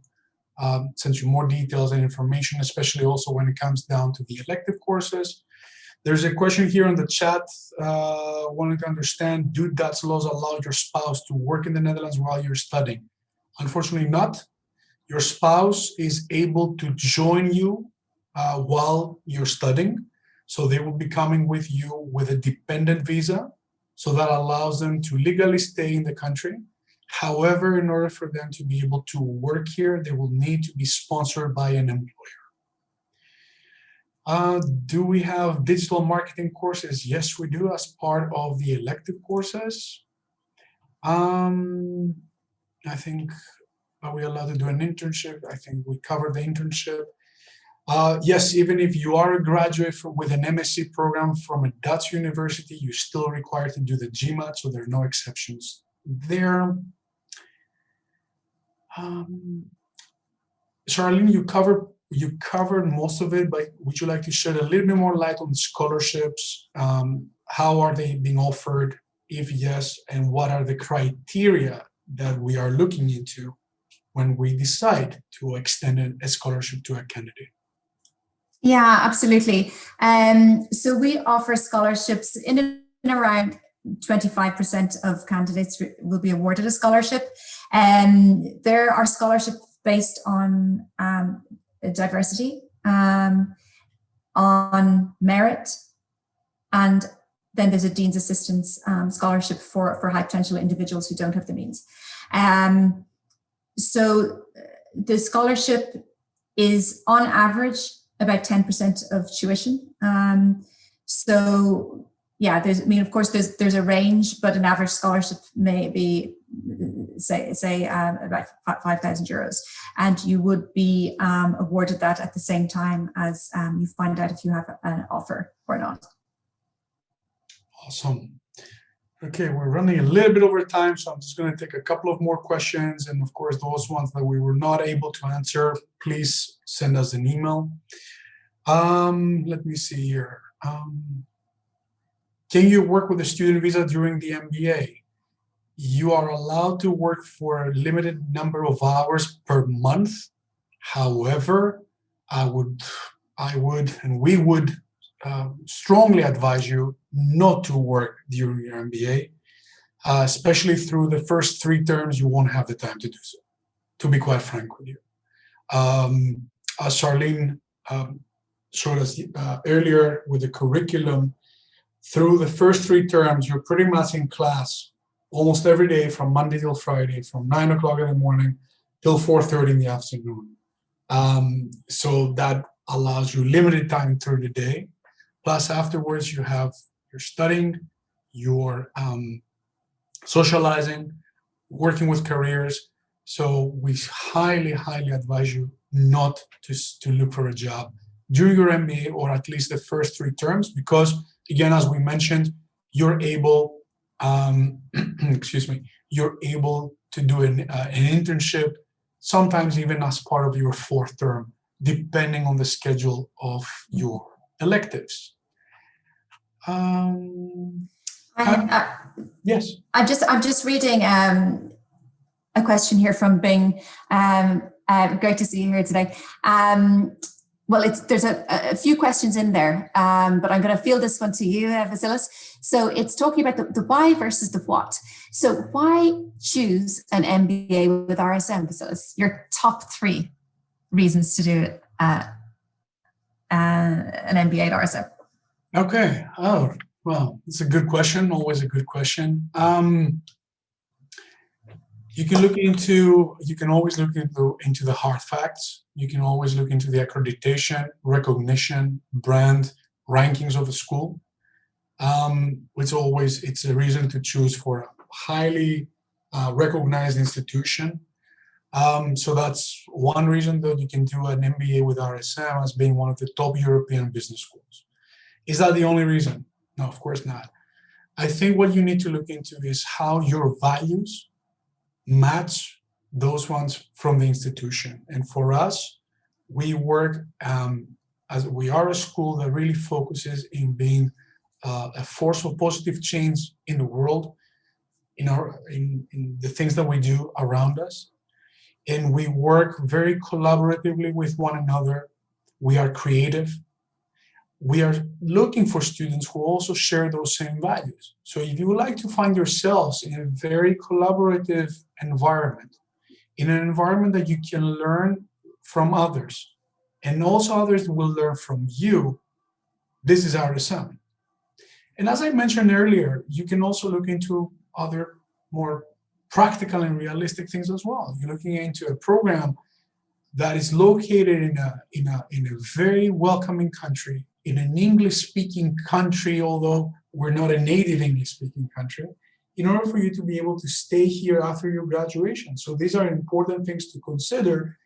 send you more details and information, especially also when it comes down to the elective courses. There's a question here in the chat. Wanted to understand, do Dutch laws allow your spouse to work in the Netherlands while you're studying? Unfortunately not. Your spouse is able to join you while you're studying. So they will be coming with you with a dependent visa. So that allows them to legally stay in the country. However, in order for them to be able to work here, they will need to be sponsored by an employer. Do we have digital marketing courses? Yes, we do, as part of the elective courses. I think, are we allowed to do an internship? I think we covered the internship. Yes, even if you are a graduate with an MSc program from a Dutch university, you're still required to do the GMAT, so there are no exceptions there. Charlene, you covered most of it, but would you like to shed a little bit more light on scholarships? How are they being offered, if yes, and what are the criteria that we are looking into when we decide to extend a scholarship to a candidate? Yeah, absolutely. So we offer scholarships in and around 25% of candidates will be awarded a scholarship. There are scholarships based on diversity, on merit, and then there's a Dean's Assistance scholarship for high potential individuals who don't have the means. So the scholarship is on average about 10% of tuition. So yeah, of course, there's a range, but an average scholarship may be, say about €5,000, and you would be awarded that at the same time as you find out if you have an offer or not. Awesome. Okay, we're running a little bit over time, so I'm just going to take a couple of more questions. And of course, those ones that we were not able to answer, please send us an email. Let me see here. Can you work with a student visa during the MBA? You are allowed to work for a limited number of hours per month. However, we would strongly advise you not to work during your MBA, especially through the first 3 terms. You won't have the time to do so, to be quite frank with you. As Charlene showed us earlier with the curriculum, through the first 3 terms, you're pretty much in class almost every day from Monday till Friday, from 9 o'clock in the morning till 4:30 in the afternoon. So that allows you limited time through the day. Plus, afterwards, you're studying, you're socializing, working with careers. So we highly, highly advise you not to look for a job during your MBA, or at least the first 3 terms, because again, as we mentioned, you're able, you're able to do an internship, sometimes even as part of your 4th term, depending on the schedule of your electives. Yes. I'm just reading a question here from Bing. Great to see you here today. Well, there's a few questions in there, but I'm going to field this one to you, Vasilis. So it's talking about the why versus the what. So why choose an MBA with RSM, Vasilis? Your top 3 reasons to do an MBA at RSM. Okay. Oh, well, it's a good question. Always a good question. You can always look into the hard facts. You can always look into the accreditation, recognition, brand, rankings of the school. It's a reason to choose for a highly recognized institution. So that's one reason that you can do an MBA with RSM as being one of the top European business schools. Is that the only reason? No, of course not. I think what you need to look into is how your values match those ones from the institution. And for us, we work as we are a school that really focuses in being a force of positive change in the world, in the things that we do around us. And we work very collaboratively with one another. We are creative. We are looking for students who also share those same values. So if you would like to find yourselves in a very collaborative environment, in an environment that you can learn from others, and also others will learn from you, this is RSM. And as I mentioned earlier, you can also look into other more practical and realistic things as well. You're looking into a program that is located in a very welcoming country, in an English-speaking country, although we're not a native English-speaking country, in order for you to be able to stay here after your graduation. So these are important things to consider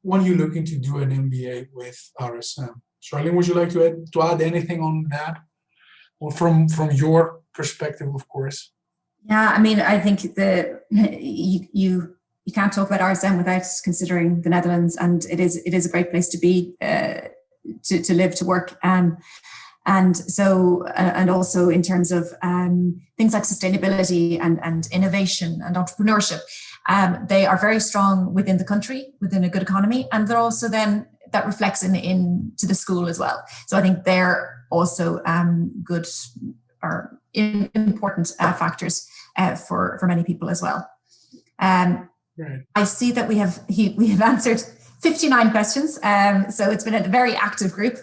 when you're looking to do an MBA with RSM. Charlene, would you like to add anything on that? Or from your perspective, of course. Yeah, I mean, I think you can't talk about RSM without considering the Netherlands, and it is a great place to be, to live, to work, and so and also in terms of things like sustainability and innovation and entrepreneurship, they are very strong within the country, within a good economy, and they're also then that reflects into the school as well. So I think they're also good or important factors for many people as well. Right. I see that we have answered 59 questions, so it's been a very active group.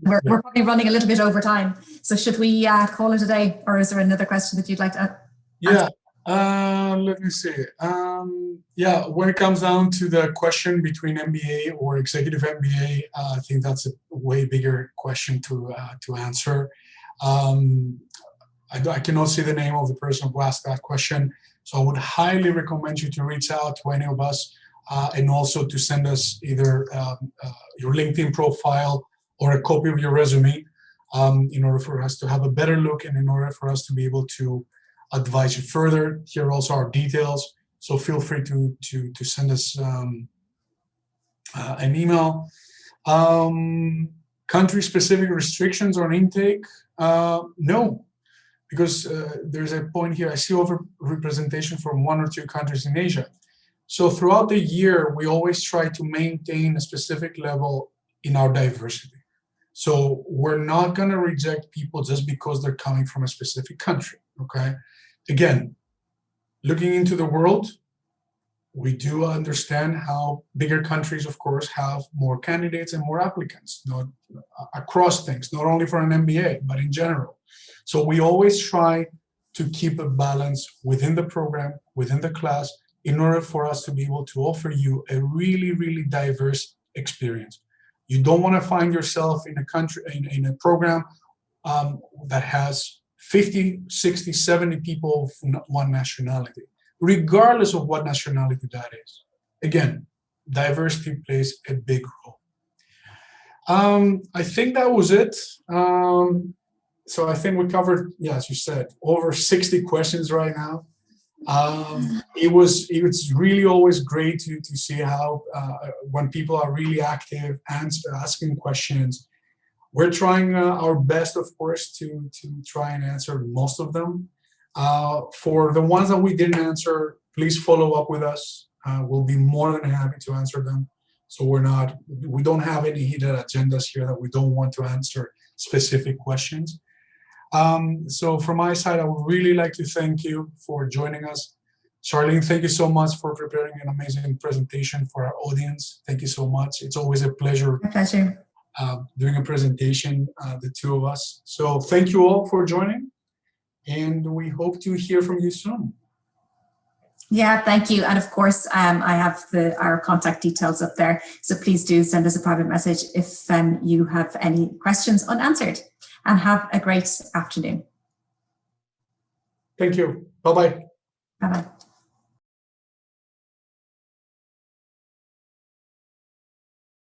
We're probably running a little bit over time. So should we call it a day, or is there another question that you'd like to answer? Yeah. Let me see. Yeah, when it comes down to the question between MBA or executive MBA, I think that's a way bigger question to answer. I cannot see the name of the person who asked that question, so I would highly recommend you to reach out to any of us, and also to send us either your LinkedIn profile or a copy of your resume, in order for us to have a better look and in order for us to be able to advise you further. Here are also our details, so feel free to send us an email. Country-specific restrictions on intake? No, because there's a point here. I see over-representation from 1 or 2 countries in Asia. So throughout the year, we always try to maintain a specific level in our diversity. So we're not going to reject people just because they're coming from a specific country, okay? Again, looking into the world, we do understand how bigger countries, of course, have more candidates and more applicants, not across things, not only for an MBA, but in general. So we always try to keep a balance within the program, within the class, in order for us to be able to offer you a really, really diverse experience. You don't want to find yourself in a country, in a program that has 50, 60, 70 people from one nationality, regardless of what nationality that is. Again, diversity plays a big role. I think that was it. So I think we covered, yeah, as you said, over 60 questions right now. It's really always great to see how when people are really active and asking questions. We're trying our best, of course, to try and answer most of them. For the ones that we didn't answer, please follow up with us. We'll be more than happy to answer them. So we don't have any hidden agendas here that we don't want to answer specific questions. So from my side, I would really like to thank you for joining us. Charlene, thank you so much for preparing an amazing presentation for our audience. Thank you so much. It's always a pleasure. My pleasure. Doing a presentation, the two of us. So thank you all for joining, and we hope to hear from you soon. Yeah, thank you. And of course, I have our contact details up there. So please do send us a private message if you have any questions unanswered. And have a great afternoon. Thank you. Bye-bye. Bye-bye.